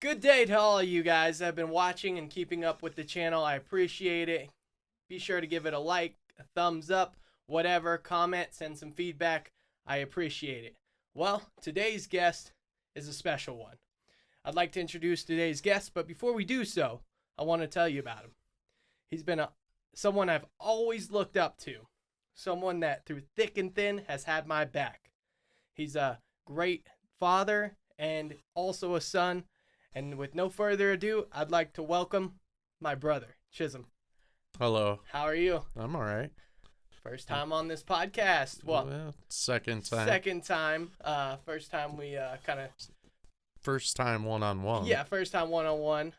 Good day to all of you guys that have been watching and keeping up with the channel. I appreciate it. Be sure to give it a like, a thumbs up, whatever, comment, send some feedback. I appreciate it. Well, today's guest is a special one. I'd like to introduce today's guest, but before we do so, I want to tell you about him. He's been someone I've always looked up to, someone that through thick and thin has had my back. He's a great father and also a son. And with no further ado, I'd like to welcome my brother, Chisum. Hello. How are you? I'm all right. First time on this podcast. Well, second time. Second time. First time we kind of... First time one-on-one. Yeah, first time one-on-one.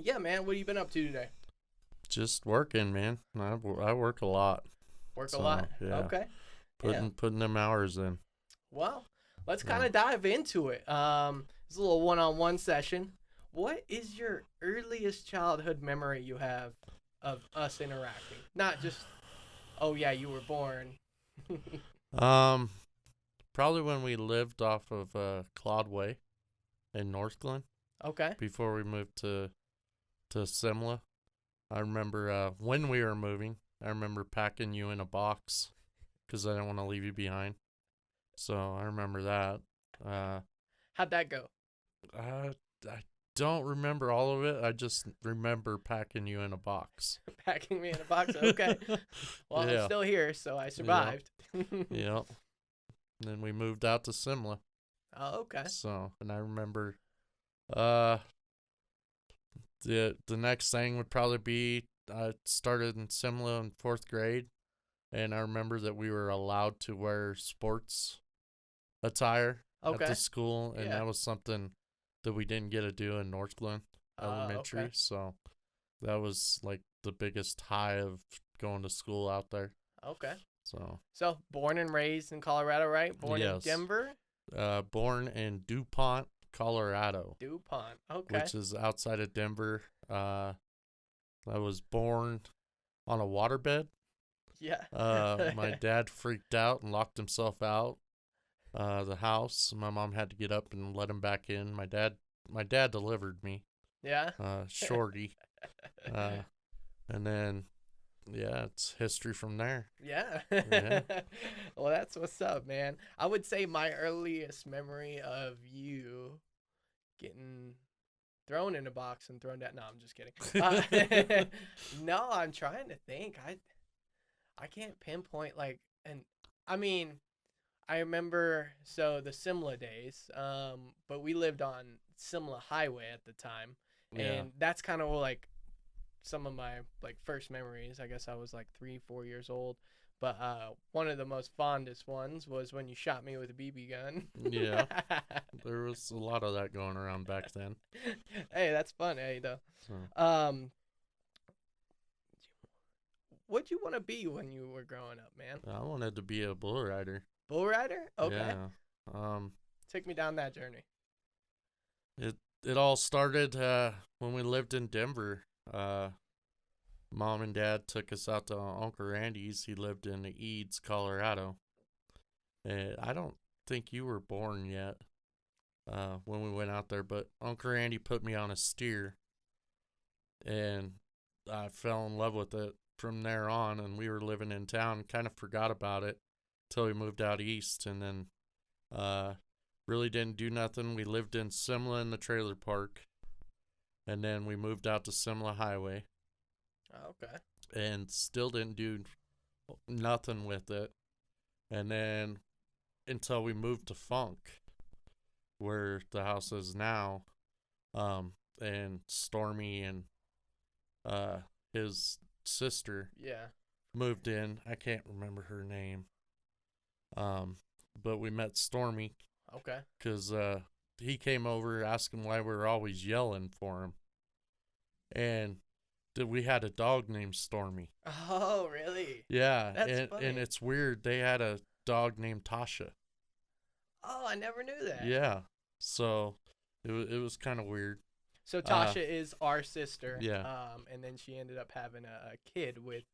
Yeah, man, what have you been up to today? Just working, man. I work a lot. Work a lot? Yeah. Okay. Putting them hours in. Well, let's kind of dive into it. It's a little one-on-one session. What is your earliest childhood memory you have of us interacting? Not just, oh yeah, you were born. Probably when we lived off of Claude Way in Northglen. Okay. Before we moved to Simla. I remember when we were moving, I remember packing you in a box because I didn't want to leave you behind. So I remember that. How'd that go? I don't remember all of it. I just remember packing you in a box. Packing me in a box? Okay. Well, Yeah. I'm still here, so I survived. Yep. And then we moved out to Simla. Oh, okay. So, and I remember the next thing would probably be I started in Simla in 4th grade, and I remember that we were allowed to wear sports attire at the school, and that was something that we didn't get to do in Northglen Elementary. Okay. So that was like the biggest high of going to school out there. Okay. So born and raised in Colorado, right? Born in Yes. Denver? Born in DuPont, Colorado. DuPont. Okay. Which is outside of Denver. I was born on a waterbed. Yeah. My dad freaked out and locked himself out the house. My mom had to get up and let him back in. My dad delivered me. Yeah. Shorty. And then it's history from there. Yeah. Yeah. Well, that's what's up, man. I would say my earliest memory of you getting thrown in a box and thrown down. No, I'm just kidding. No, I'm trying to think. I can't pinpoint I mean, I remember the Simla days, but we lived on Simla Highway at the time, and that's kind of like some of my first memories. I guess I was 3-4 years old, but one of the most fondest ones was when you shot me with a BB gun. Yeah, there was a lot of that going around back then. Hey, that's fun, though. So. What'd you want to be when you were growing up, man? I wanted to be a bull rider. Bull rider? Okay. Yeah. Take me down that journey. It all started when we lived in Denver. Mom and Dad took us out to Uncle Randy's. He lived in Eads, Colorado. And I don't think you were born yet when we went out there, but Uncle Randy put me on a steer, and I fell in love with it from there on, and we were living in town, kind of forgot about it till we moved out east, and then really didn't do nothing. We lived in Simla in the trailer park, and then we moved out to Simla Highway. Okay. And still didn't do nothing with it. And then until we moved to Funk, where the house is now, and Stormy and his sister moved in. I can't remember her name. But we met Stormy. Okay. Because he came over asking why we were always yelling for him. And we had a dog named Stormy. Oh, really? Yeah. That's funny. And it's weird. They had a dog named Tasha. Oh, I never knew that. Yeah. So it was kind of weird. So Tasha is our sister. Yeah. And then she ended up having a kid with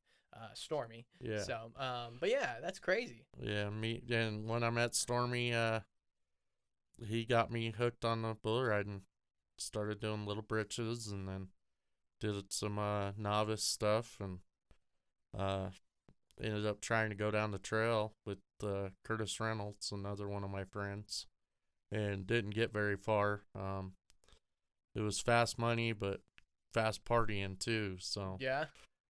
Stormy. Yeah. So, but yeah, that's crazy. Yeah. And when I met Stormy, he got me hooked on the bull riding. started doing little britches, and then did some novice stuff, and uh, ended up trying to go down the trail with Curtis Reynolds, another one of my friends, and didn't get very far. It was fast money, but fast partying too. So Yeah.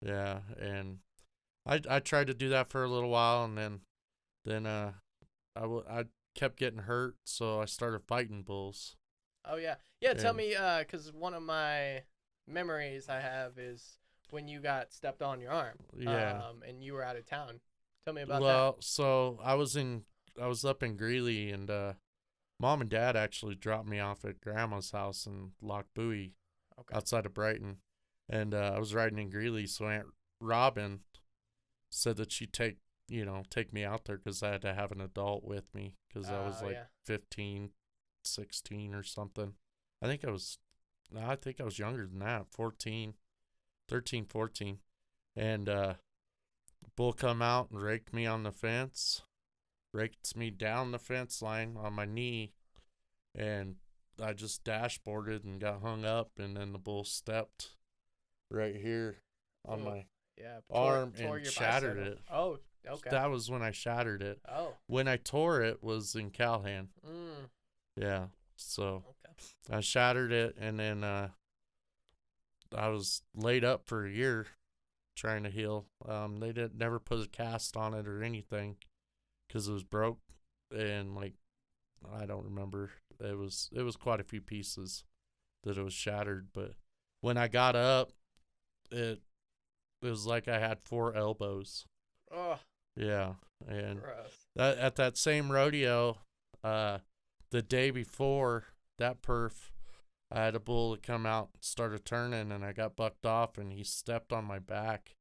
yeah, and I tried to do that for a little while, and then I kept getting hurt, so I started fighting bulls. Oh yeah. Yeah. Tell And me, cause one of my memories I have is when you got stepped on your arm. yeah, And you were out of town. Tell me about that. well, so I was up in Greeley, and mom and dad actually dropped me off at grandma's house in Loch Bowie, Okay. outside of Brighton, and I was riding in Greeley, so Aunt Robin said that she'd take me out there because I had to have an adult with me because I was Oh like yeah. 15, 16 or something. I think I was, no, I think I was younger than that, 14, 13, 14. And bull come out and raked me on the fence, raked me down the fence line on my knee, and I just dashboarded and got hung up, and then the bull stepped right here on Oh my yeah. arm Tore and your shattered bicep. it. Oh. Okay. That was when I shattered it. Oh. When I tore it was in Calhan. Mm. Yeah. So Okay. I shattered it, and then I was laid up for a year trying to heal. They didn't never put a cast on it or anything because it was broke, and like I don't remember. It was quite a few pieces that it was shattered. But when I got up, it was like I had 4 elbows. Oh. Yeah, and Gross. at that same rodeo, the day before that perf, I had a bull that come out and started turning, and I got bucked off, and he stepped on my back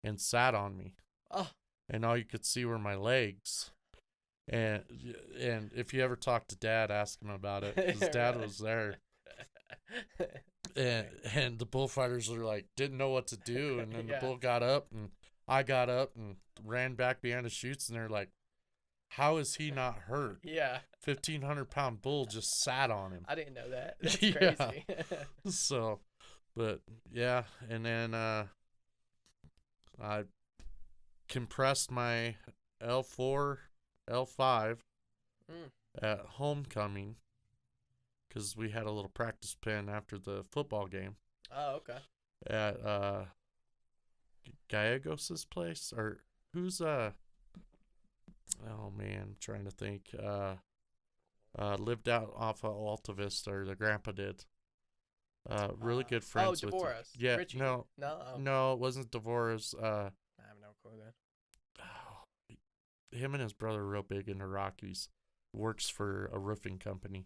and sat on me, Oh. and all you could see were my legs. And and if you ever talk to Dad, ask him about it. His dad Really? was there, and the bullfighters were like didn't know what to do, and then the Yeah. bull got up, and I got up and ran back behind the chutes, and they're like, "How is he not hurt? Yeah. 1,500-pound bull just sat on him." I didn't know that. That's Yeah. crazy. So, but yeah, and then I compressed my L4, L5 Mm. at homecoming because we had a little practice pen after the football game Oh, okay. at Gallegos's place, or who's oh man, I'm trying to think, lived out off of Alta Vista, or the grandpa did. Really good friends with DeVoris. yeah, Richie. no, No. Oh. no, it wasn't Devorah's. I have no clue then. Him and his brother are real big in the Rockies. Works for a roofing company.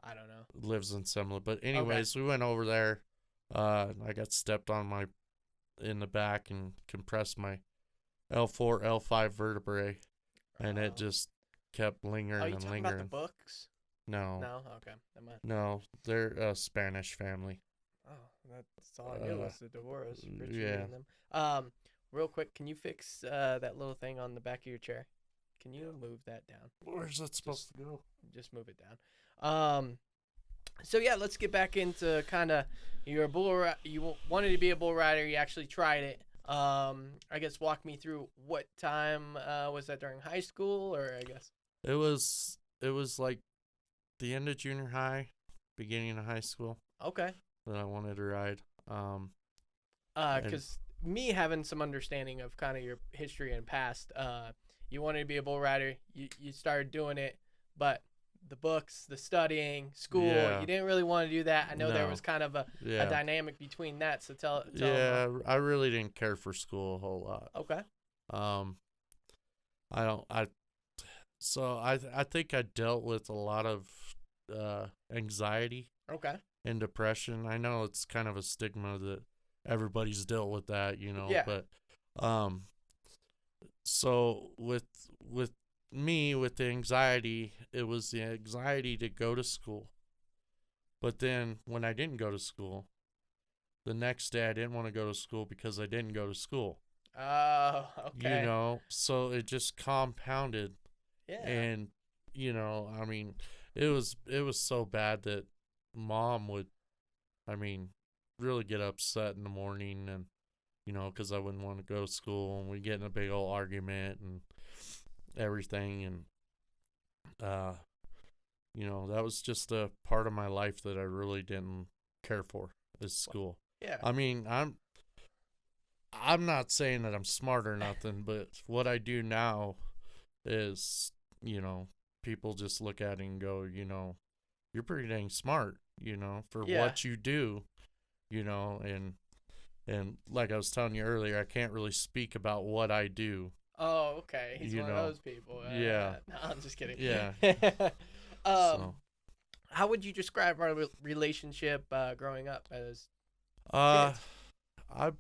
I don't know. Lives in Semla. But anyways, we went over there. I got stepped on in the back and compressed my L4, L5 vertebrae, and it Oh. just kept lingering Oh, you and talking about the lingering. books? No, No. Okay. Never mind. no, they're a Spanish family. Oh, that's all I knew was the DeVoris. Richie yeah. and them. Real quick, can you fix that little thing on the back of your chair? Can you move that down? Where's that supposed to go? Just move it down. So yeah, let's get back into kind of you're a you wanted to be a bull rider. You actually tried it. I guess walk me through what time was that, during high school, or I guess It was like the end of junior high, beginning of high school okay. that I wanted to ride. Because me having some understanding of kind of your history and past, you wanted to be a bull rider. You started doing it, but the books, the studying, school, Yeah. you didn't really want to do that. I know there No. was kind of a Yeah. dynamic between that. So tell Yeah, I really didn't care for school a whole lot. Okay. I don't so I think I dealt with a lot of anxiety Okay. and depression. I know it's kind of a stigma that everybody's dealt with that, Yeah. but so with me, with the anxiety, it was the anxiety to go to school. But then when I didn't go to school, the next day I didn't want to go to school because I didn't go to school. Oh, okay. So it just compounded. Yeah. And I mean, it was so bad that mom would, I mean, really get upset in the morning, and because I wouldn't want to go to school, and we get in a big old argument and everything, and that was just a part of my life that I really didn't care for, is school. Yeah. I mean, I'm not saying that I'm smart or nothing, but what I do now is, people just look at it and go, you're pretty dang smart, for what you do, and like I was telling you earlier, I can't really speak about what I do. Oh, okay. He's one of those people. Yeah. No, I'm just kidding. Yeah. So. How would you describe our relationship growing up as kids? I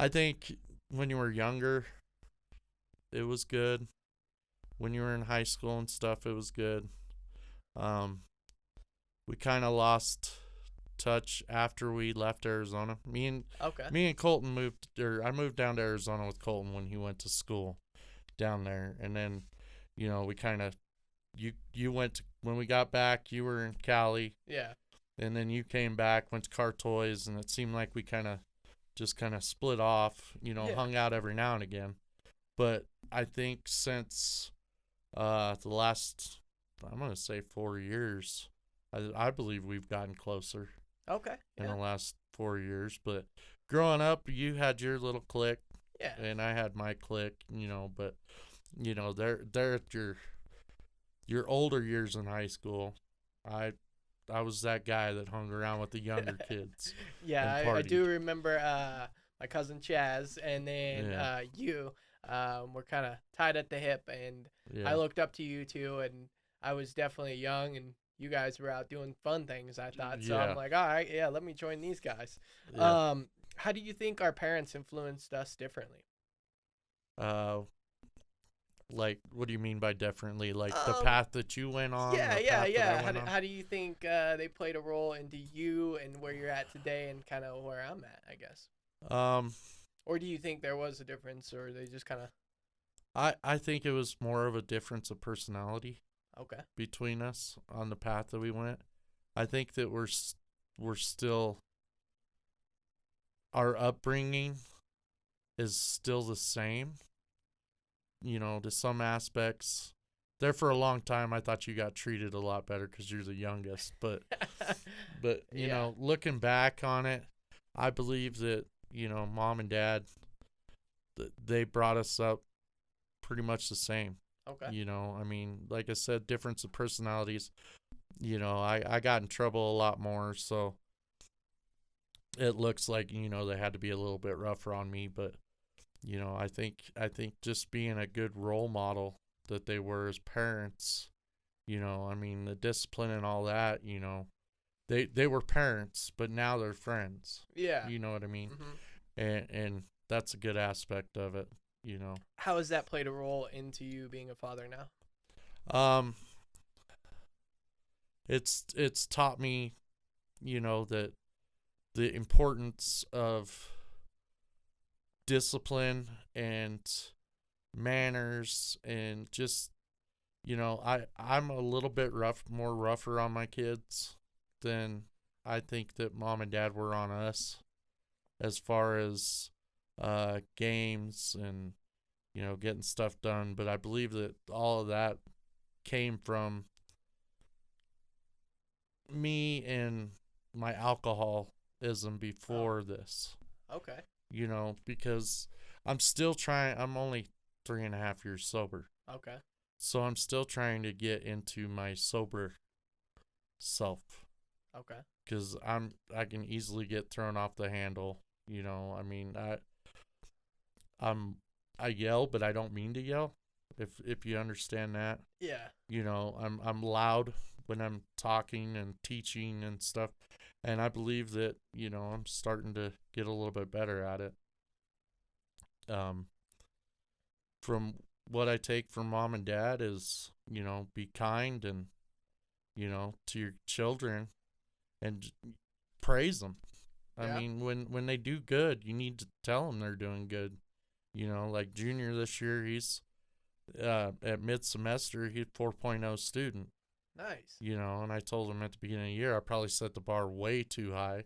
think when you were younger, it was good. When you were in high school and stuff, it was good. We kind of lost touch after we left Arizona. Me and Colton I moved down to Arizona with Colton when he went to school down there, and then, we kind of, you went to, when we got back, you were in Cali. Yeah. And then you came back, went to Car Toys, and it seemed like we kind of split off, hung out every now and again. But I think since the last, I'm going to say 4 years, I believe we've gotten closer. Okay. In the last 4 years. But growing up, you had your little clique. Yeah. And I had my clique, but, they're at your older years in high school. I was that guy that hung around with the younger kids. Yeah, I do remember my cousin Chaz, and then you were kind of tied at the hip, and I looked up to you too, and I was definitely young, and you guys were out doing fun things, I thought. So I'm like, all right, let me join these guys. Yeah. How do you think our parents influenced us differently? Like, what do you mean by differently? Like the path that you went on? Yeah. How do you think they played a role into you and where you're at today, and kind of where I'm at, I guess? Or do you think there was a difference, or they just kind of? I think it was more of a difference of personality. Okay. Between us on the path that we went. I think that we're still, our upbringing is still the same. To some aspects. There for a long time, I thought you got treated a lot better because you're the youngest. But, looking back on it, I believe that, mom and dad, they brought us up pretty much the same. Okay. I mean, like I said, difference of personalities. I got in trouble a lot more, so it looks like, they had to be a little bit rougher on me, but I think just being a good role model that they were as parents, I mean, the discipline and all that, they were parents, but now they're friends. Yeah. You know what I mean? Mm-hmm. And that's a good aspect of it, How has that played a role into you being a father now? It's taught me, that the importance of discipline and manners, and just, I'm a little bit more rougher on my kids than I think that mom and dad were on us, as far as games and, getting stuff done. But I believe that all of that came from me and my alcoholism before this. Okay. Because I'm still trying. I'm only 3.5 years sober. Okay. So I'm still trying to get into my sober self. Okay. Because I can easily get thrown off the handle. I mean, I yell, but I don't mean to yell. If you understand that. Yeah. I'm loud when I'm talking and teaching and stuff. And I believe that, I'm starting to get a little bit better at it. From what I take from mom and dad is, be kind and, to your children, and praise them. Yeah. I mean, when they do good, you need to tell them they're doing good. Like Junior this year, he's at mid-semester, he's 4.0 student. Nice. You know, and I told him at the beginning of the year, I probably set the bar way too high.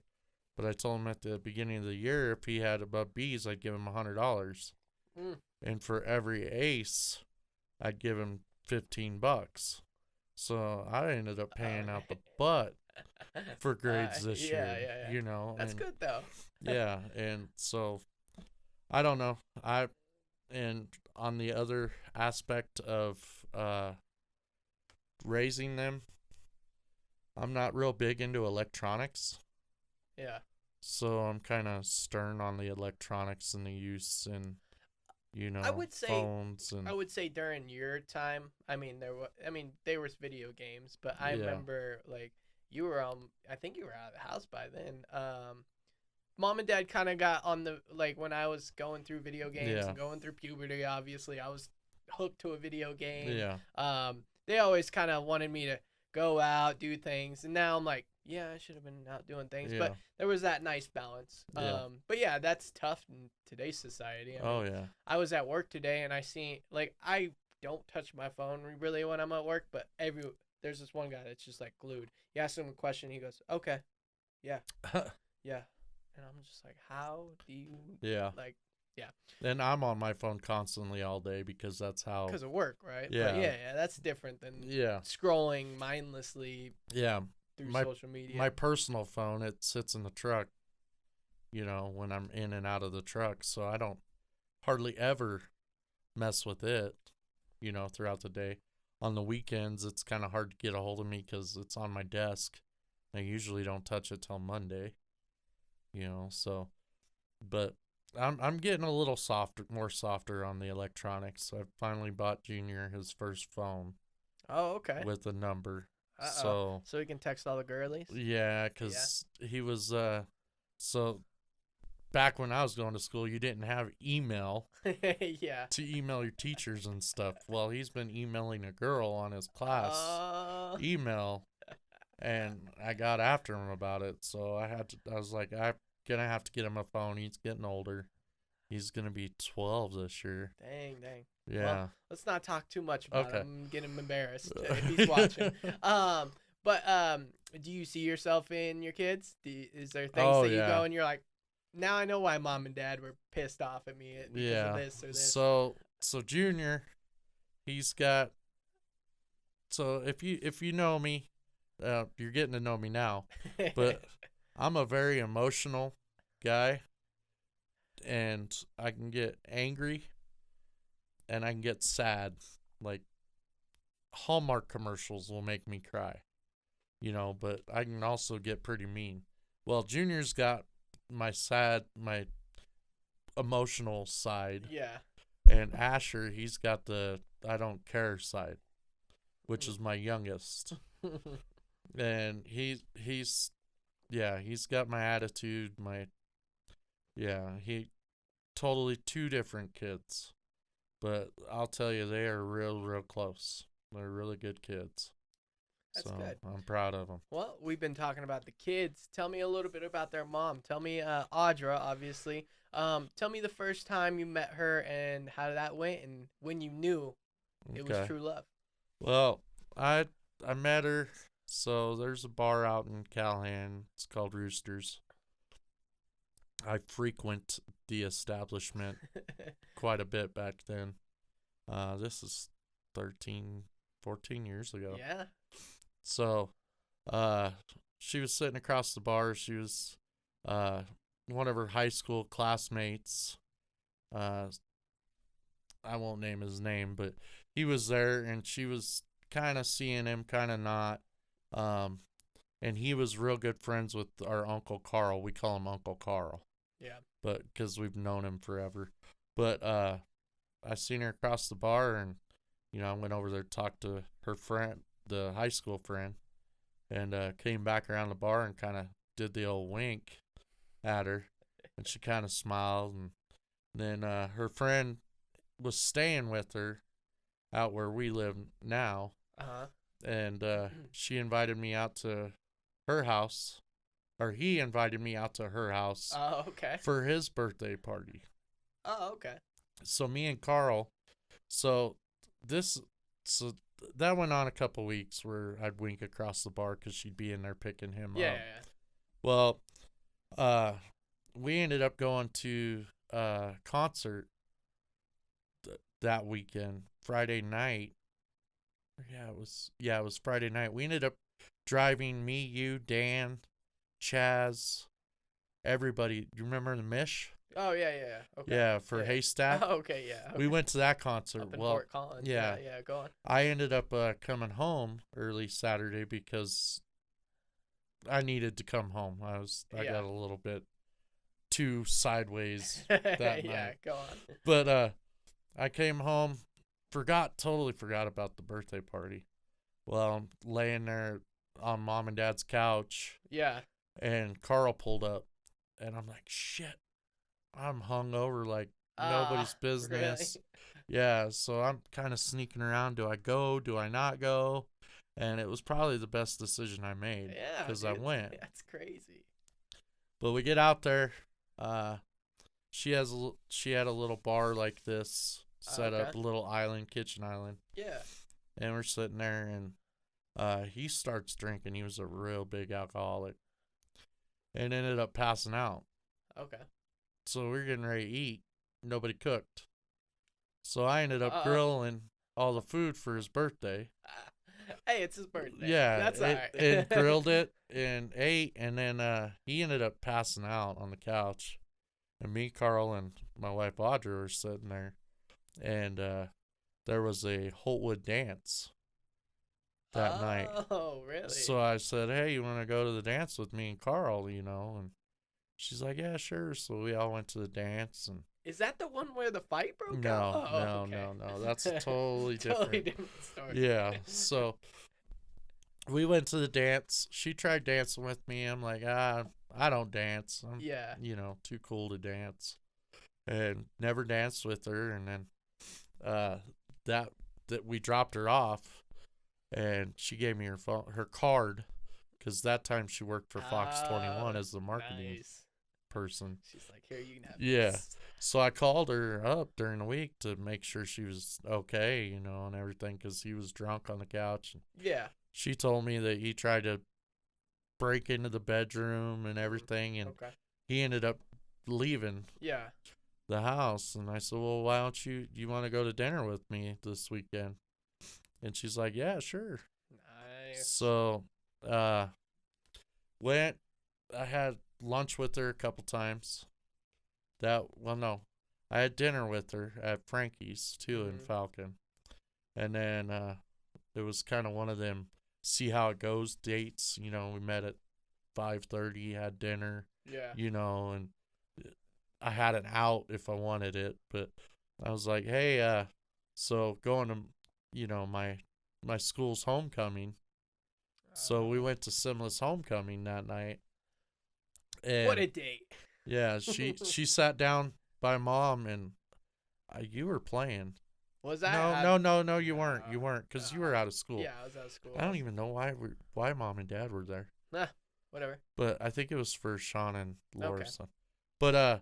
But I told him at the beginning of the year, if he had above B's, I'd give him $100. Mm. And for every ace, I'd give him $15. So I ended up paying out the butt for grades this yeah, year, yeah, yeah. you know. That's and good though. yeah, and so I don't know. And on the other aspect of raising them, I'm not real big into electronics. Yeah. So I'm kind of stern on the electronics and the use and I would say phones and I would say during your time, I mean there was video games, but I yeah. remember like you were I think you were out of the house by then. Mom and dad kind of got on the like when I was going through video games Yeah. and going through puberty, obviously I was hooked to a video game. Yeah. They always kind of wanted me to go out, do things, and now I'm like, yeah, I should have been out doing things, Yeah. but there was that nice balance. Yeah. But yeah, that's tough in today's society. I Oh mean, yeah. I was at work today and I seen like I don't touch my phone really when I'm at work, but there's this one guy that's just like glued. You ask him a question, he goes, "Okay, yeah, yeah," and I'm just like, "How do you Yeah. like?" Yeah, And I'm on my phone constantly all day because that's how. because of work, right? Yeah. But yeah, that's different than Yeah. scrolling mindlessly Yeah. through My- social media. My personal phone, it sits in the truck, when I'm in and out of the truck. So I don't hardly ever mess with it, throughout the day. On the weekends, it's kind of hard to get a hold of me because it's on my desk. I usually don't touch it till Monday, so, but I'm getting a little more softer on the electronics. I finally bought Junior his first phone Oh, okay. with a number. So he can text all the girlies. Yeah, because he was, so back when I was going to school, you didn't have email Yeah. to email your teachers and stuff. Well, he's been emailing a girl on his class email, and I got after him about it. So I was like, I'm gonna have to get him a phone. He's getting older. He's gonna be 12 this year. Dang. Yeah. Well, let's not talk too much about Okay. him. Get him embarrassed if he's watching. But do you see yourself in your kids? Is there things that you go and you're like, now I know why mom and dad were pissed off at me because of this or this. So Junior, he's got. So if you know me, you're getting to know me now. But I'm a very emotional guy, and I can get angry, and I can get sad. Like Hallmark commercials will make me cry, but I can also get pretty mean. Well, Junior's got my emotional side. Yeah. And Asher, he's got the I don't care side, which is my youngest. And he's got my attitude, he totally two different kids. But I'll tell you, they are real close. They're really good kids. That's so good. I'm proud of them. Well, we've been talking about the kids. Tell me a little bit about their mom. Tell me, Audra, obviously. Tell me the first time you met her and how that went and when you knew it was true love. Well, I met her. So there's a bar out in Calhoun. It's called Roosters. I frequent the establishment quite a bit back then. This is 13, 14 years ago. Yeah. So, she was sitting across the bar. She was, one of her high school classmates. I won't name his name, but he was there, and she was kind of seeing him, kind of not. And he was real good friends with our Uncle Carl. We call him Uncle Carl. Yeah. But because we've known him forever. But I seen her across the bar, and I went over there to talk to her friend, the high school friend, and came back around the bar and kind of did the old wink at her, and she kind of smiled, and then her friend was staying with her out where we live now, and she invited me out to her house, or he invited me out to her house. Oh, okay. For his birthday party. Oh, okay. So me and Carl, so that went on a couple weeks where I'd wink across the bar because she'd be in there picking him Yeah. up. Well, we ended up going to a concert that weekend, Friday night. It was Friday night. We ended up driving, me, you, Dan, Chaz, everybody. You remember the Mish? Oh, yeah. Okay. Yeah, for Haystack. Oh, okay, yeah. Okay. We went to that concert. Up in Well, Fort Collins. yeah. Yeah, go on. I ended up coming home early Saturday because I needed to come home. I got a little bit too sideways that night. Yeah, go on. But I came home, totally forgot about the birthday party. Well, I'm laying there on mom and dad's couch. Yeah. And Carl pulled up, and I'm like, shit, I'm hungover like nobody's business. Really? Yeah, so I'm kind of sneaking around. Do I go? Do I not go? And it was probably the best decision I made. Yeah, because I went. That's crazy. But we get out there. She had a little bar like this set up, a little kitchen island. Yeah. And we're sitting there, and he starts drinking. He was a real big alcoholic, and ended up passing out. Okay. So we were getting ready to eat. Nobody cooked. So I ended up grilling all the food for his birthday. Hey, it's his birthday. Yeah, that's all right. and grilled it and ate, and then he ended up passing out on the couch. And me, Carl, and my wife Audra were sitting there, and there was a Holtwood dance that night. Oh, really? So I said, hey, you want to go to the dance with me and Carl, And she's like, yeah, sure. So we all went to the dance. And is that the one where the fight broke out? No. That's totally different. Totally different story. Yeah. So we went to the dance. She tried dancing with me. I'm like, I don't dance. I'm, too cool to dance. And never danced with her. And then that we dropped her off, and she gave me her card, because that time she worked for Fox 21 as the marketing person. She's like, here, you can have this. So I called her up during the week to make sure she was okay, and everything, because he was drunk on the couch. Yeah. She told me that he tried to break into the bedroom and everything, and he ended up leaving the house. And I said, well, why don't you want to go to dinner with me this weekend? And she's like, yeah, sure. Nice. So went. I had lunch with her a couple times. I had dinner with her at Frankie's too in Falcon. And then it was kind of one of them see how it goes dates. We met at 5:30, had dinner. Yeah. And I had an out if I wanted it, but I was like, hey, so going to my school's homecoming. So we went to Simla's homecoming that night. And what a date. Yeah, she sat down by mom, and you were playing. Was I? No, you weren't. You weren't, because you were out of school. Yeah, I was out of school. I don't even know why mom and dad were there. Nah, whatever. But I think it was for Sean and Laura's son. But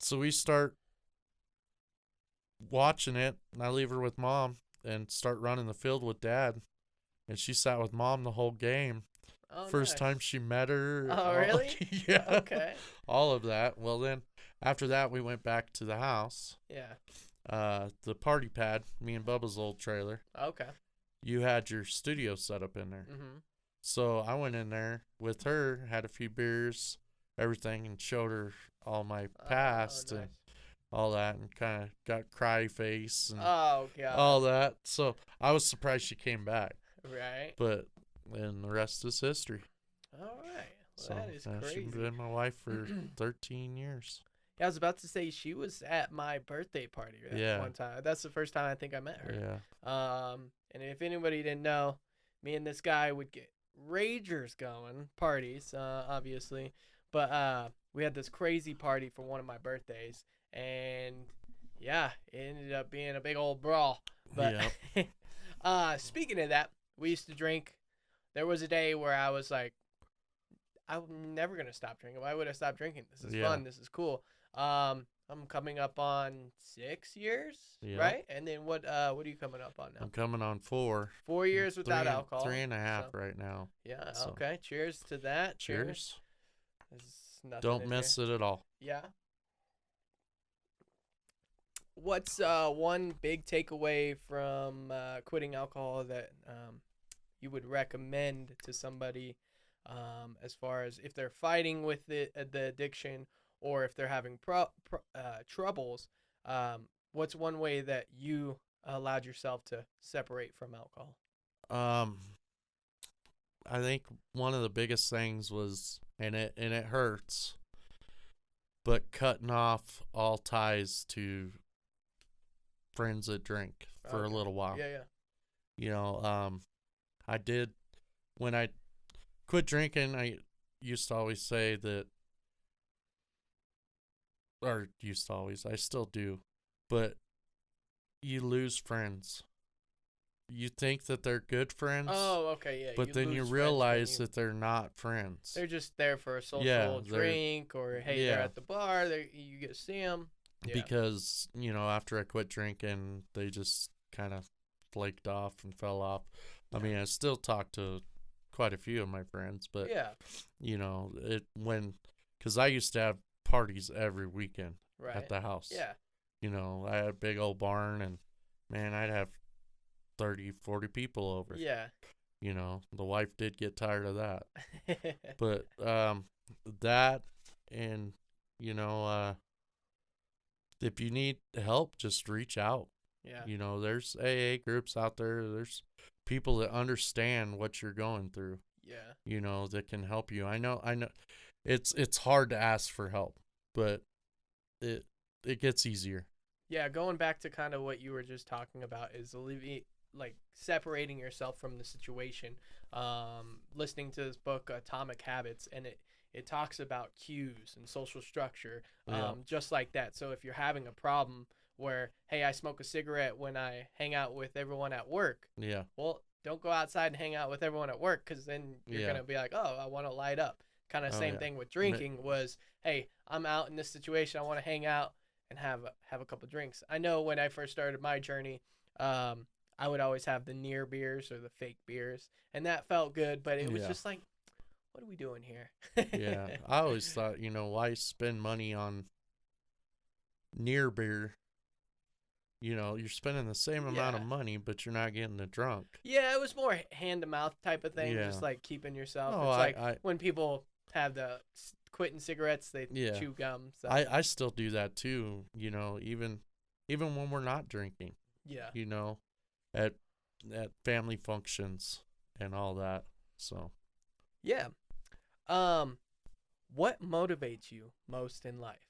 so we start watching it, and I leave her with mom and start running the field with dad, and she sat with mom the whole game. Oh, First nice. time she met her. Oh, really? Yeah. Okay. All of that. Well, then after that, we went back to the house. Yeah. The party pad, me and Bubba's old trailer. Okay. You had your studio set up in there. Mm-hmm. So I went in there with her, had a few beers, everything, and showed her all my past and all that, and kind of got cry face and all that. So I was surprised she came back. Right. But and the rest is history. All right. Well, So that is crazy. she's been my wife for 13 years. Yeah, I was about to say she was at my birthday party one time. That's the first time I think I met her. Yeah. And if anybody didn't know, me and this guy would get ragers going, parties, obviously. But we had this crazy party for one of my birthdays, and yeah, it ended up being a big old brawl. But speaking of that, we used to drink. There was a day where I was like, I'm never going to stop drinking. Why would I stop drinking? This is fun. This is cool. I I'm coming up on 6 years, Yep. right? And then what are you coming up on now? I'm coming on 4. 4 years without alcohol. 3.5 so, right now. Yeah. So. Okay. Cheers to that. Cheers. There's nothing Don't in miss here. it at all. Yeah. What's one big takeaway from quitting alcohol that you would recommend to somebody, as far as if they're fighting with the addiction, or if they're having troubles? What's one way that you allowed yourself to separate from alcohol? Um, I think one of the biggest things was, and it hurts, but cutting off all ties to friends that drink for a little while. Yeah, yeah. You know, I did, when I quit drinking, I used to always say that, or used to always, I still do, but you lose friends. You think that they're good friends. Oh, okay, yeah. But then you lose friends when realize that they're not friends. they're just there for a social Yeah, drink, or hey, they're yeah. at the bar. You get to see them. Yeah. Because, after I quit drinking, they just kind of flaked off and fell off. I mean, I still talk to quite a few of my friends, but, yeah, because I used to have parties every weekend right. at the house. Yeah. I had a big old barn, and, man, I'd have 30, 40 people over. Yeah. The wife did get tired of that. But that, and, if you need help, just reach out. Yeah. There's AA groups out there. There's people that understand what you're going through. Yeah. That can help you. I know. It's hard to ask for help, but it gets easier. Yeah, going back to kind of what you were just talking about is separating yourself from the situation. Listening to this book, Atomic Habits, and it talks about cues and social structure, just like that. So if you're having a problem where, hey, I smoke a cigarette when I hang out with everyone at work. Yeah. Well, don't go outside and hang out with everyone at work, because then you're going to be like, oh, I want to light up. Kind of same thing with drinking was, hey, I'm out in this situation. I want to hang out and have a couple drinks. I know when I first started my journey, I would always have the near beers or the fake beers, and that felt good, but it was just like, what are we doing here? Yeah. I always thought, why spend money on near beer? You're spending the same amount of money, but you're not getting the drunk. Yeah, it was more hand to mouth type of thing, just like keeping yourself. It's like when people have the quitting cigarettes, they chew gum. So. I still do that too, even when we're not drinking. Yeah. At family functions and all that. So. Yeah. What motivates you most in life?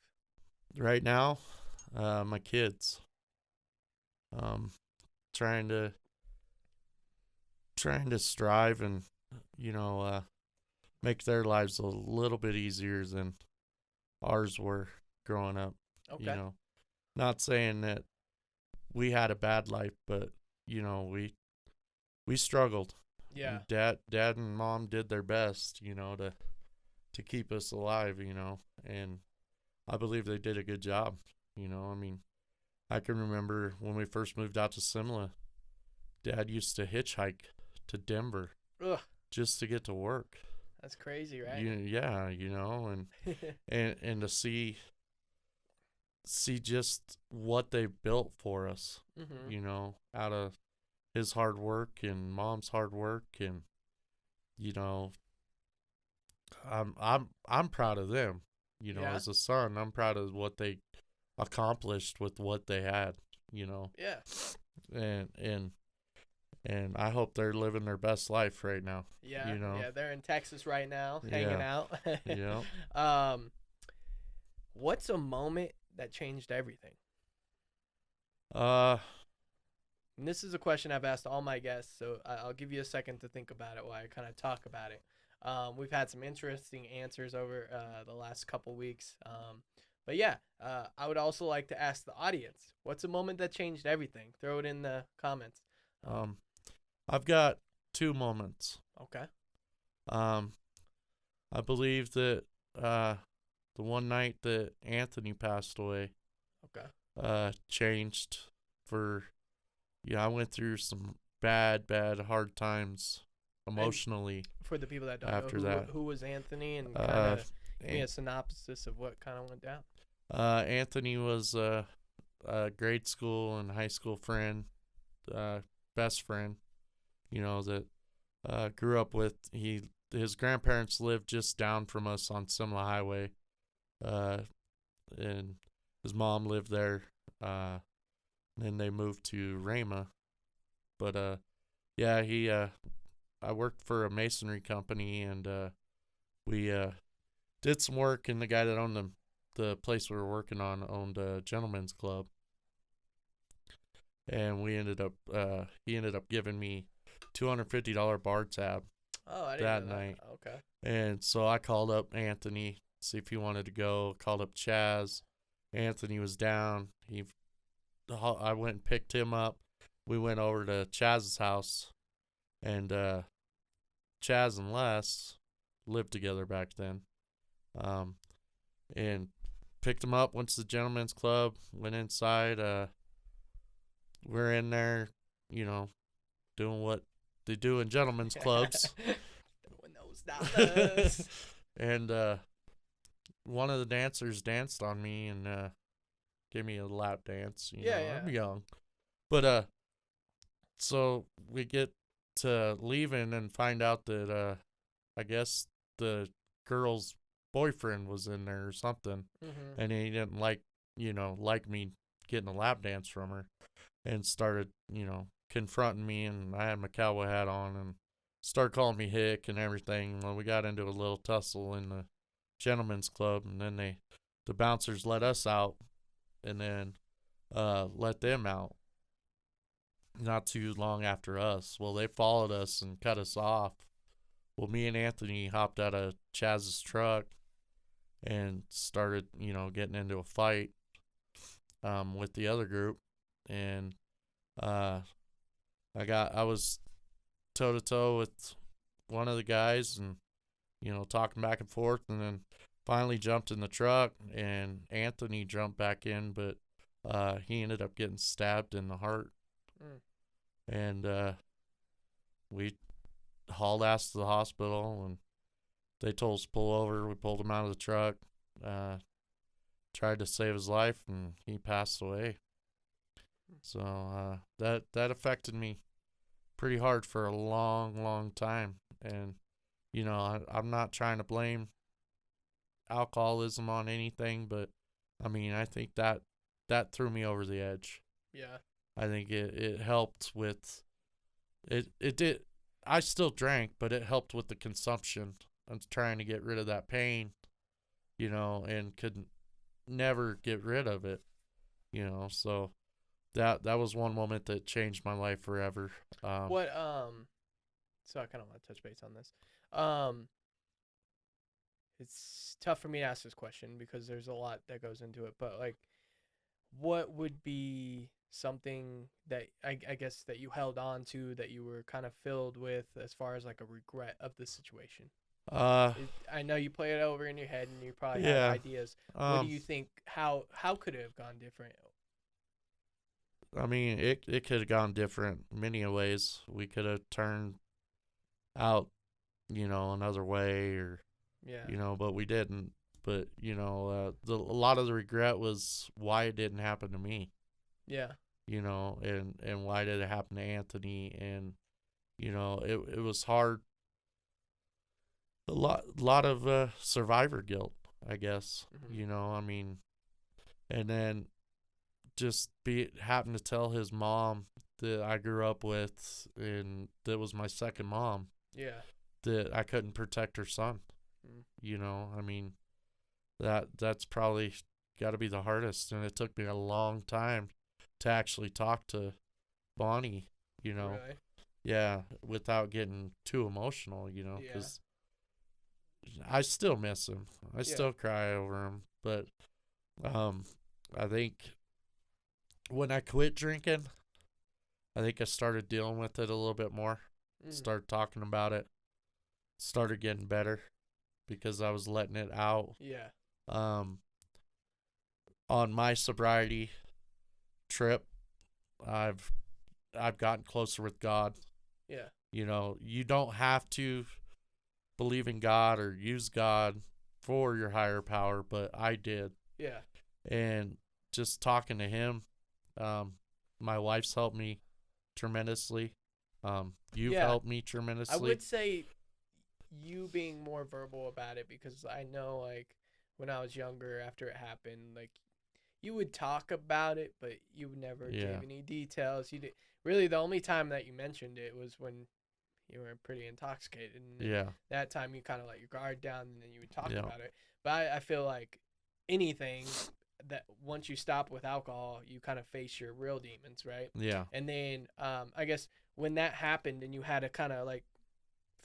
Right now, my kids. Trying to strive and make their lives a little bit easier than ours were growing up. Okay. Not saying that we had a bad life, but we struggled. Yeah. Dad and mom did their best, to keep us alive, and I believe they did a good job. I mean, I can remember when we first moved out to Simla, Dad used to hitchhike to Denver. Ugh. Just to get to work. That's crazy, right? Yeah, and to see just what they built for us, out of his hard work and mom's hard work, and I'm proud of them. As a son, I'm proud of what they accomplished with what they had. Yeah. And I hope they're living their best life right now. Yeah. Yeah, they're in Texas right now, hanging out. Yeah. What's a moment that changed everything? And this is a question I've asked all my guests, so I'll give you a second to think about it while I kind of talk about it. We've had some interesting answers over the last couple weeks. But yeah, I would also like to ask the audience, what's a moment that changed everything? Throw it in the comments. I've got 2 moments. Okay. I believe that the one night that Anthony passed away, changed for, I went through some bad, hard times emotionally. And for the people that don't after know, that, who was Anthony, and kind of give me An- a synopsis of what kind of went down. Anthony was a grade school and high school friend, best friend, that grew up with. His grandparents lived just down from us on Simla Highway, and his mom lived there. Then they moved to Rama, but yeah, I worked for a masonry company, and we did some work, and the guy that owned the place we were working on owned a gentleman's club, and he ended up giving me $250 bar tab. Oh, I didn't know that. Night. Okay. And so I called up Anthony, see if he wanted to go. Called up Chaz. Anthony was down. I went and picked him up. We went over to Chaz's house, and Chaz and Les lived together back then. And picked him up, went to the gentleman's club, went inside. We're in there, doing what they do in gentlemen's clubs. Doing those dollars. And one of the dancers danced on me and gave me a lap dance. I'm young. But so we get to leaving and find out that I guess the girl's boyfriend was in there or something, and he didn't like me getting a lap dance from her, and started confronting me, and I had my cowboy hat on, and started calling me hick and everything. Well, we got into a little tussle in the gentleman's club, and then the bouncers let us out, and then let them out not too long after us. Well, they followed us and cut us off. Well, me and Anthony hopped out of Chaz's truck and started, getting into a fight with the other group, and I was toe to toe with one of the guys, and talking back and forth, and then finally jumped in the truck, and Anthony jumped back in, but he ended up getting stabbed in the heart. And we hauled ass to the hospital, and they told us to pull over. We pulled him out of the truck, tried to save his life, and he passed away. So that affected me pretty hard for a long time. And I'm not trying to blame alcoholism on anything, but I mean, I think that threw me over the edge. Yeah. I think it helped with it. It did. I still drank, but it helped with the consumption. I'm trying to get rid of that pain, and could never get rid of it, So that was one moment that changed my life forever. So I kind of want to touch base on this. It's tough for me to ask this question because there's a lot that goes into it, but like, what would be something that I guess that you held on to, that you were kind of filled with, as far as like a regret of the situation? I know you play it over in your head and you probably have ideas. What do you think? How could it have gone different? I mean, it could have gone different many ways. We could have turned out, another way, or but we didn't. But a lot of the regret was why it didn't happen to me. Yeah. And why did it happen to Anthony? And it was hard. A lot of survivor guilt, I guess. I mean, and then just having to tell his mom that I grew up with, and that was my second mom. Yeah. That I couldn't protect her son. I mean, that's probably got to be the hardest, and it took me a long time to actually talk to Bonnie. Really? Yeah, without getting too emotional. Because I still miss him. I still cry over him. But I think when I quit drinking, I think I started dealing with it a little bit more. Started talking about it. Started getting better because I was letting it out. Yeah. on my sobriety trip, I've gotten closer with God. Yeah. You know, you don't have to believe in God or use God for your higher power, but I did. Yeah. And just talking to him, my wife's helped me tremendously. You've Yeah. helped me I tremendously. would say you being more verbal about it, because I know, like, when I was younger, after it happened, like, you would talk about it, but you never Yeah. gave any details. You did really, the only time that you mentioned it was when you were pretty intoxicated, and then Yeah. that time you kind of let your guard down, and then you would talk Yeah. about it. But I feel like anything that once you stop with alcohol, you kind of face your real demons, right? Yeah. And then I guess when that happened and you had to kind of like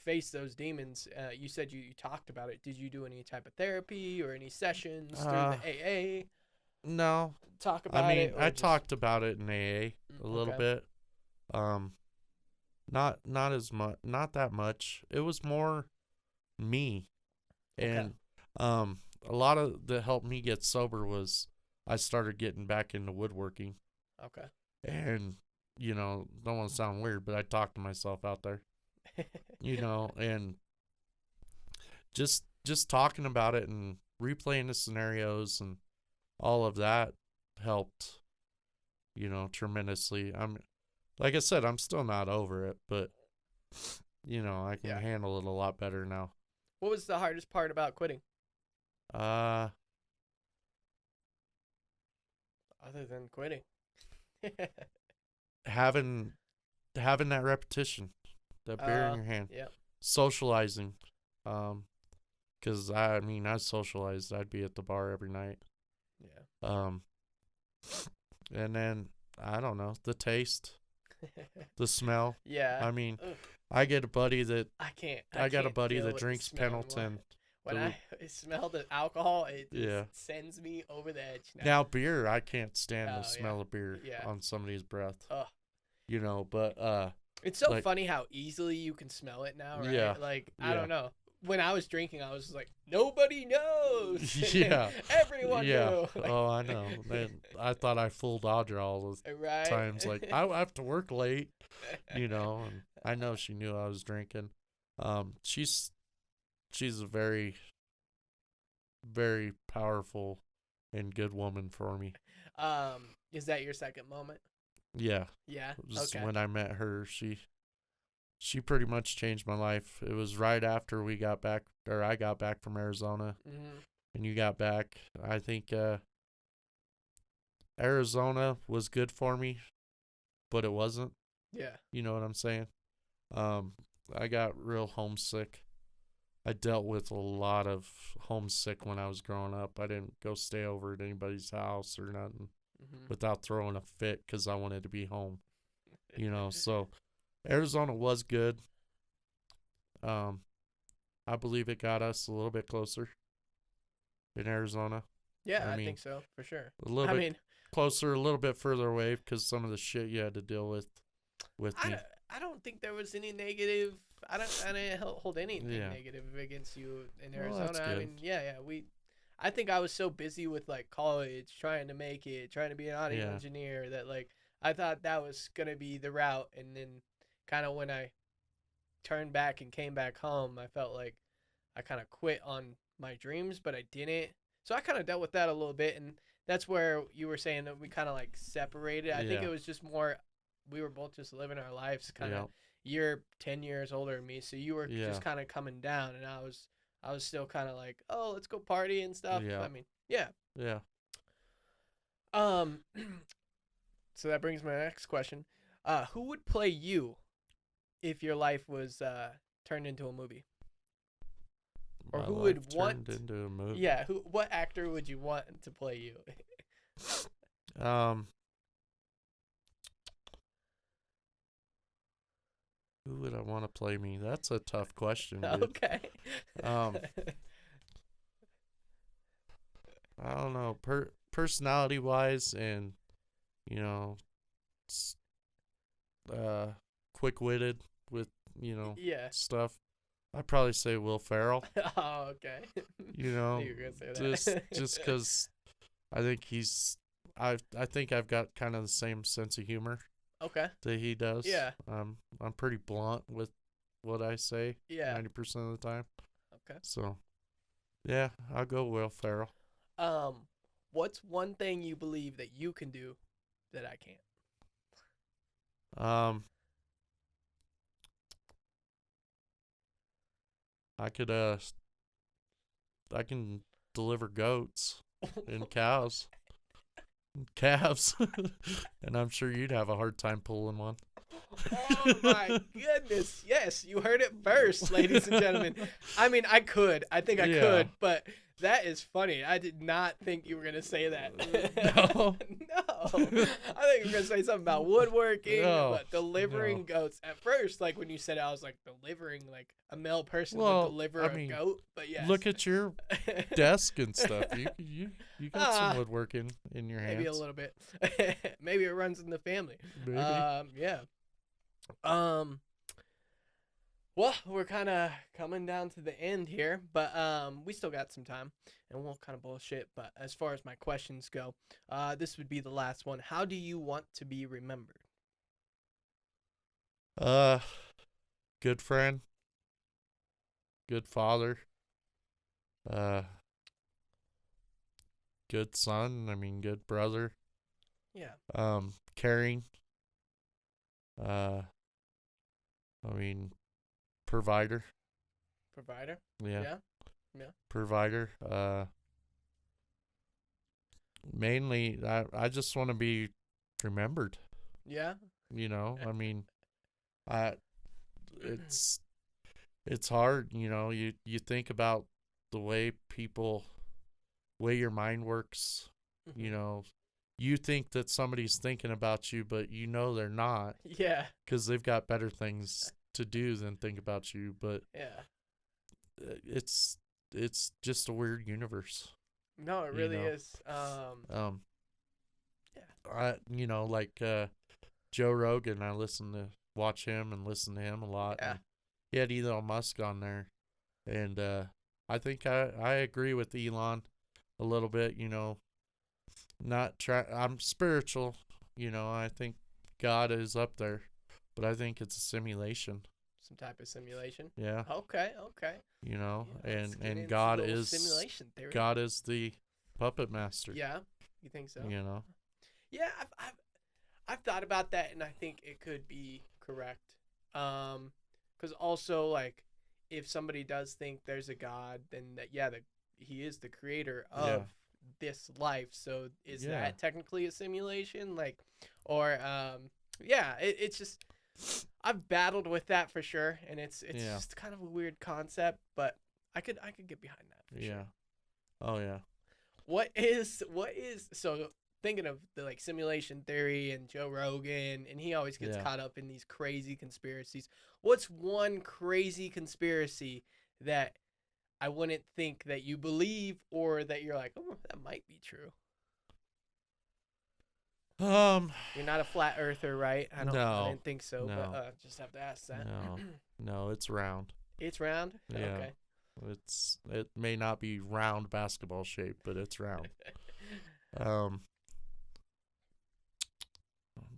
face those demons, you said you talked about it. Did you do any type of therapy or any sessions through the AA? No. Talk I about mean, it? I talked about it in AA a little Okay. bit. Not as much, not that much. It was more me. And a lot of that helped me get sober was I started getting back into woodworking. Okay. And you know, don't want to sound weird, but I talked to myself out there. You know, and just talking about it and replaying the scenarios and all of that helped, you know, tremendously. Like I said, I'm still not over it, but you know, I can Yeah. handle it a lot better now. What was the hardest part about quitting, Uh other than quitting? having that repetition, that beer in your hand, Yeah. socializing. Cause I mean, I socialized. I'd be at the bar every night. Yeah. And then I don't know, the taste, the smell. Yeah. I mean, Ugh. I get a buddy that I can't. I got a can't buddy deal that with the drinks smell anymore. Pendleton. When I smell the alcohol, it just Yeah. sends me over the edge. Now beer, I can't stand Oh, the smell of beer Yeah. on somebody's breath. Ugh. You know, but It's so like- funny how easily you can smell it now, right? Yeah. Like, I Yeah. don't know. When I was drinking, I was just like, nobody knows. And then Yeah. everyone yeah. knew. Like, Oh, I know. Man, I thought I fooled Audra all the right? times. Like, I have to work late, you know, and I know she knew I was drinking. She's a very, very powerful and good woman for me. Is that your second moment? Yeah. Yeah. Just Okay. when I met her, she pretty much changed my life. It was right after we got back, or I got back from Arizona, Mm-hmm. and you got back. I think Arizona was good for me, but it wasn't. Yeah. You know what I'm saying? I got real homesick. I dealt with a lot of homesick when I was growing up. I didn't go stay over at anybody's house or nothing Mm-hmm. without throwing a fit because I wanted to be home. You know, so Arizona was good. I believe it got us a little bit closer in Arizona. Yeah, I I mean, think so, for sure. A little I bit mean, closer, a little bit further away because some of the shit you had to deal with me. I don't think there was any negative. I didn't hold anything Yeah. negative against you in Well, Arizona. that's I good. mean, yeah. I think I was so busy with like college, trying to make it, trying to be an audio Yeah. engineer, that like I thought that was gonna be the route. And then kind of when I turned back and came back home, I felt like I kind of quit on my dreams, but I didn't. So I kind of dealt with that a little bit, and that's where you were saying that we kind of like separated. I think Yeah. it was just more we were both just living our lives. Kind of, Yeah. you're 10 years older than me, so you were Yeah. just kind of coming down, and I was still kind of like, oh, let's go party and stuff. Yeah. I mean, yeah. Yeah. So that brings me to my next question. Who would play you if your life was turned into a movie? Or My who life would want? turned into a movie. Yeah, what actor would you want to play you? Who would I want to play me? That's a tough question, dude. Okay. I don't know. Personality wise, and you know, quick witted with Yeah. stuff. I'd probably say Will Ferrell. Oh, okay. You know, You were gonna say that. just because I think he's. I think I've got kind of the same sense of humor Okay. that he does. Yeah. I'm pretty blunt with what I say. Yeah. 90% of the time. Okay. So, yeah, I'll go Will Ferrell. What's one thing you believe that you can do that I can't? Um, I could I can deliver goats and cows, and calves, and I'm sure you'd have a hard time pulling one. Oh my goodness. Yes, you heard it first, ladies and gentlemen. I mean, I could. I think I could, but that is funny. I did not think you were going to say that. No. No. I think you were going to say something about woodworking, but delivering no. goats. At first, like when you said it, I was like, delivering, like a male person Well, would deliver I a mean, goat. But yes. Look at your desk and stuff. You got some woodworking in your hands. Maybe a little bit. Maybe it runs in the family. Maybe. Yeah. Well, we're kind of coming down to the end here, but we still got some time, and we'll kind of bullshit. But as far as my questions go, this would be the last one. How do you want to be remembered? Good friend, good father, good son. I mean, good brother. Yeah. Caring. I mean, provider. Provider. Yeah. Yeah. Provider. Mainly, I just want to be remembered. Yeah. You know, I mean, it's hard. You know, you think about the way your mind works. Mm-hmm. You know, you think that somebody's thinking about you, but you know they're not. Yeah. Because they've got better things to do than think about you. But yeah, it's just a weird universe. No, it really is. Yeah. Like Joe Rogan, I watch him and listen to him a lot. Yeah. He had Elon Musk on there, and I think I agree with Elon a little bit. You know, I'm spiritual. You know, I think God is up there, but I think it's a simulation. Some type of simulation. Yeah. Okay. You know, Yeah, and God is simulation theory. God is the puppet master. Yeah, you think so? You know. Yeah, I've thought about that, and I think it could be correct. Because also, like, if somebody does think there's a God, then he is the creator of this life. So is that technically a simulation? Like, or it's just I've battled with that for sure, and it's just kind of a weird concept, but I could get behind that for sure. Oh yeah. What is so thinking of the like simulation theory and Joe Rogan, and he always gets caught up in these crazy conspiracies. What's one crazy conspiracy that I wouldn't think that you believe, or that you're like, oh, that might be true? You're not a flat earther, right? I didn't think so, but just have to ask that. No, it's round. It's round? Yeah. Okay. It may not be round basketball shape, but it's round. I'm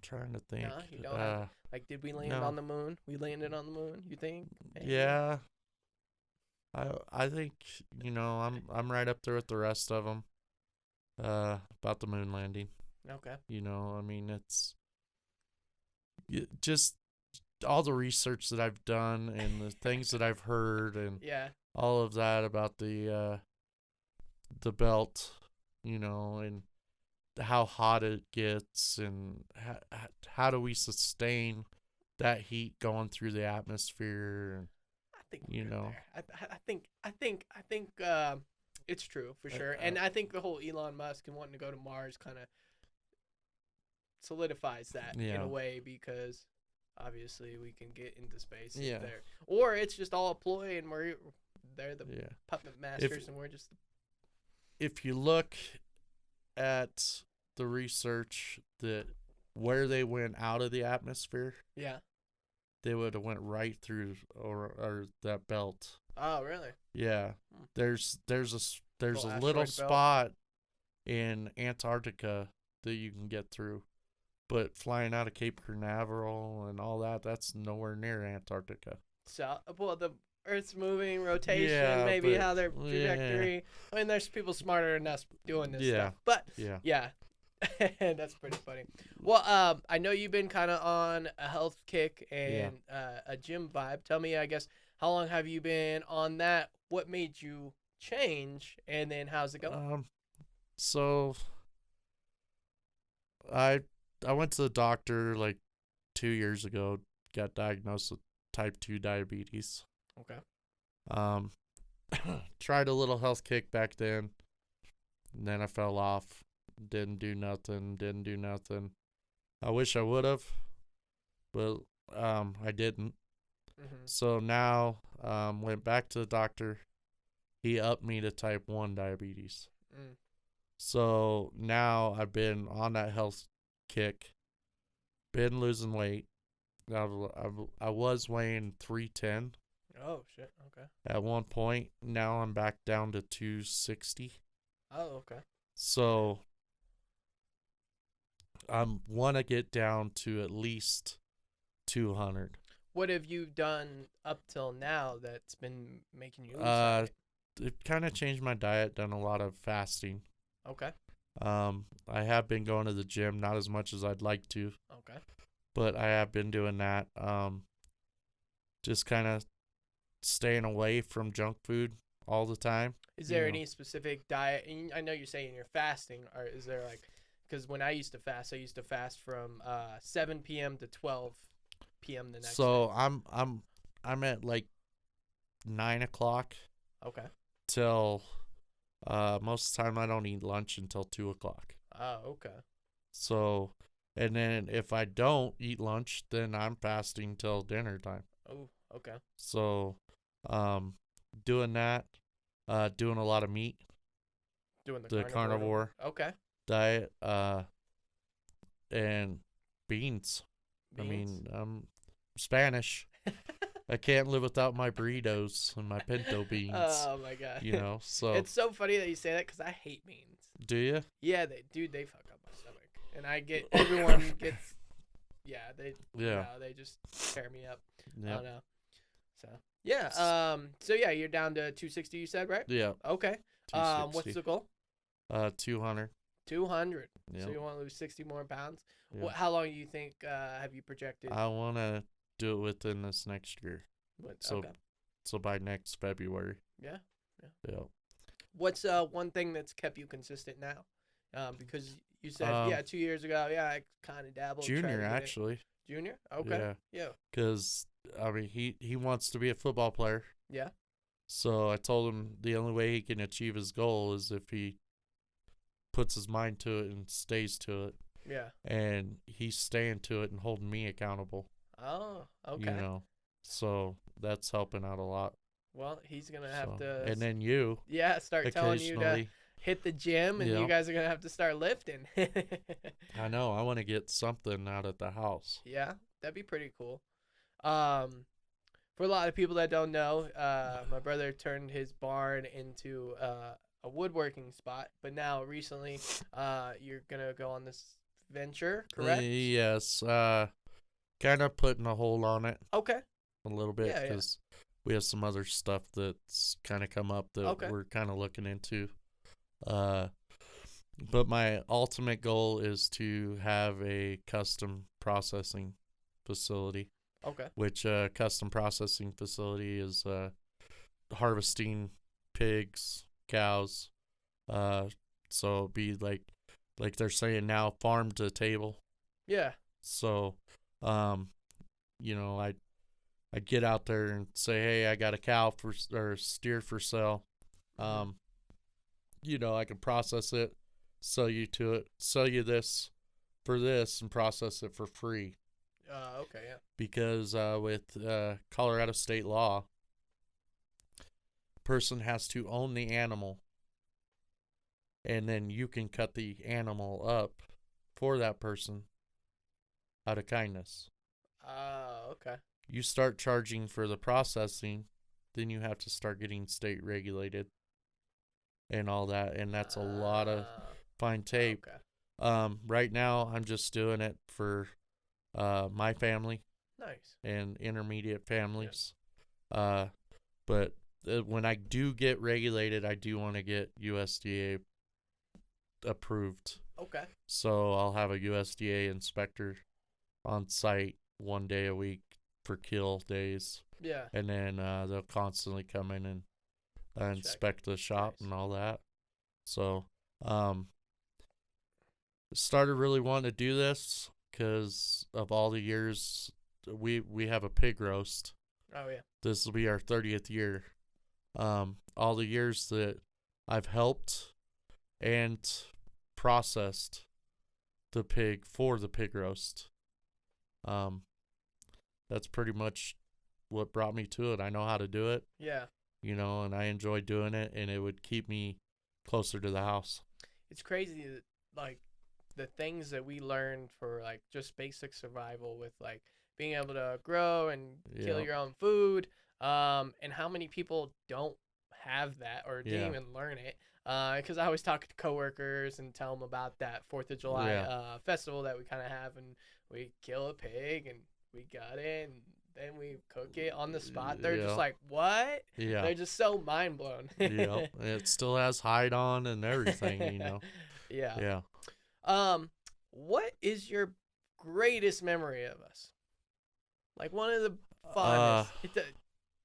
trying to think. No, you don't have, like, did we land on the moon? We landed on the moon, you think? Maybe? Yeah. I think, you know, I'm right up there with the rest of them about the moon landing. Okay. You know, I mean, it's just all the research that I've done and the things that I've heard and all of that about the belt, you know, and how hot it gets, and how do we sustain that heat going through the atmosphere? And I think you know, I think it's true for sure, and I think the whole Elon Musk and wanting to go to Mars kind of solidifies that in a way, because obviously we can get into space there, or it's just all a ploy and they're the puppet masters and we're just. If you look at the research that where they went out of the atmosphere, they would have went right through or that belt. Oh, really? Yeah. There's a little spot in Antarctica that you can get through. But flying out of Cape Canaveral and all that, that's nowhere near Antarctica. So, well, the Earth's moving, rotation, Yeah, maybe but how their trajectory. I mean, there's people smarter than us doing this stuff. But yeah, that's pretty funny. Well, I know you've been kind of on a health kick and a gym vibe. Tell me, I guess, how long have you been on that? What made you change, and then how's it going? So I went to the doctor like 2 years ago. Got diagnosed with type 2 diabetes. Okay. Tried a little health kick back then. And then I fell off. Didn't do nothing. I wish I would have, but I didn't. Mm-hmm. So now went back to the doctor. He upped me to type 1 diabetes. Mm. So now I've been on that health kick. Been losing weight. I was weighing 310 Oh shit. Okay. at one point. Now I'm back down to 260. Oh, okay. So I want to get down to at least 200. What have you done up till now that's been making you lose weight? It kind of changed my diet. Done a lot of fasting. Okay. I have been going to the gym, not as much as I'd like to, Okay. but I have been doing that. Just kind of staying away from junk food all the time. Is there any specific diet? And I know you're saying you're fasting, or is there like, because when I used to fast from 7 p.m. to 12 p.m. the next So day. I'm at like 9 o'clock Okay. till most of the time I don't eat lunch until 2 o'clock. Oh, okay. So, and then if I don't eat lunch, then I'm fasting till dinner time. Oh, okay. So, doing that, doing a lot of meat, Doing the carnivore Okay. diet, and beans. I mean, I'm Spanish. I can't live without my burritos and my pinto beans. Oh my god. So it's so funny that you say that because I hate beans. Do you? Yeah, they fuck up my stomach, and everyone gets. Yeah, they just tear me up. Yeah. I don't know. So yeah, so yeah, you're down to 260. You said, right? Yeah. Okay. 260. What's the goal? 200. 200. Yeah. So you want to lose 60 more pounds? Yeah. How long do you think have you projected? I want to do it within this next year. Okay. So by next February. Yeah. Yeah. What's one thing that's kept you consistent now? Because you said 2 years ago, I kind of dabbled. Junior, actually. Junior? Okay. Yeah. Because I mean, he wants to be a football player. Yeah. So I told him the only way he can achieve his goal is if he puts his mind to it and stays to it. Yeah. And he's staying to it and holding me accountable. Oh, okay. So that's helping out a lot. Well, he's going to have to. And then you. Yeah, start telling you to hit the gym, and you guys are going to have to start lifting. I know. I want to get something out at the house. Yeah, that'd be pretty cool. For a lot of people that don't know, my brother turned his barn into a woodworking spot, but now recently you're going to go on this venture, correct? Yes. Kind of putting a hold on it. Okay. A little bit because we have some other stuff that's kind of come up that we're kind of looking into. But my ultimate goal is to have a custom processing facility. Okay. Which custom processing facility is harvesting pigs, cows. So it'd be like they're saying now, farm to table. Yeah. So, I'd get out there and say, hey, I got a cow or a steer for sale. I can process it, sell you this for this, and process it for free. Okay, yeah. Because with Colorado state law, a person has to own the animal, and then you can cut the animal up for that person out of kindness. Okay. You start charging for the processing, then you have to start getting state regulated and all that, and that's a lot fine tape. Okay. Right now I'm just doing it for my family Nice. and intermediate families. But when I do get regulated, I do want to get USDA approved. Okay. So I'll have a USDA inspector on site 1 day a week for kill days. Yeah. And then they'll constantly come in and inspect the shop Nice. and all that. So started really wanting to do this because of all the years we have a pig roast. Oh yeah. This will be our 30th year. All the years that I've helped and processed the pig for the pig roast. That's pretty much what brought me to it. I know how to do it. Yeah. You know, and I enjoy doing it, and it would keep me closer to the house. It's crazy that, like, the things that we learned for, like, just basic survival with, like, being able to grow and kill your own food, and how many people don't have that or didn't even learn it. Because I always talk to coworkers and tell them about that 4th of July festival that we kind of have, and we kill a pig and we gut it and then we cook it on the spot. They're just like, what? Yeah. They're just so mind blown. Yeah. It still has hide on and everything, you know. Yeah. What is your greatest memory of us? Like one of the fondest.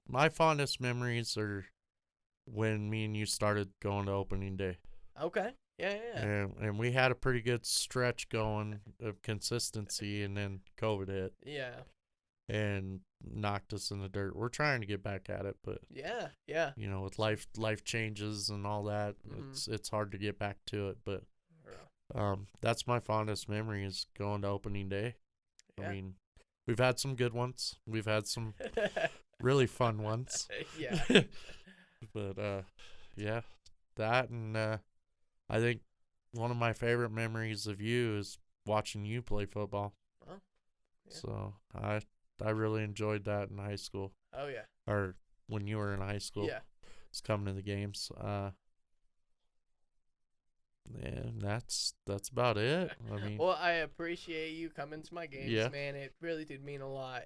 My fondest memories are when me and you started going to opening day. Okay. Yeah. And we had a pretty good stretch going of consistency, and then COVID hit. Yeah. And knocked us in the dirt. We're trying to get back at it, but yeah. You know, with life changes and all that, it's hard to get back to it. But that's my fondest memory is going to opening day. Yeah. I mean, we've had some good ones. We've had some really fun ones. Yeah. But yeah, that, and I think one of my favorite memories of you is watching you play football. Oh, yeah. So I really enjoyed that in high school. Oh yeah. Or when you were in high school. Yeah. Just coming to the games. And that's about it. I mean, well, I appreciate you coming to my games, Yeah. man. It really did mean a lot.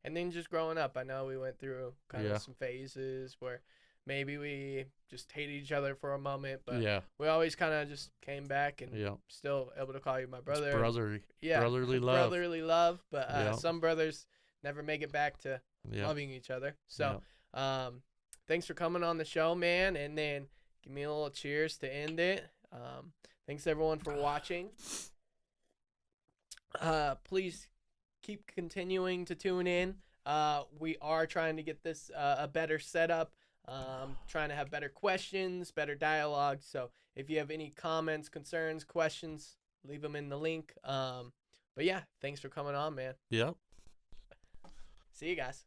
And then just growing up, I know we went through kind of some phases where maybe we just hated each other for a moment, but we always kind of just came back and still able to call you my brother. It's brotherly. Yeah. Brotherly love. Brotherly love. But some brothers never make it back to loving each other. So thanks for coming on the show, man. And then give me a little cheers to end it. Thanks everyone for watching. Please keep continuing to tune in. We are trying to get this a better setup. Trying to have better questions, better dialogue. So if you have any comments, concerns, questions, leave them in the link. But yeah, thanks for coming on, man. Yep. See you guys.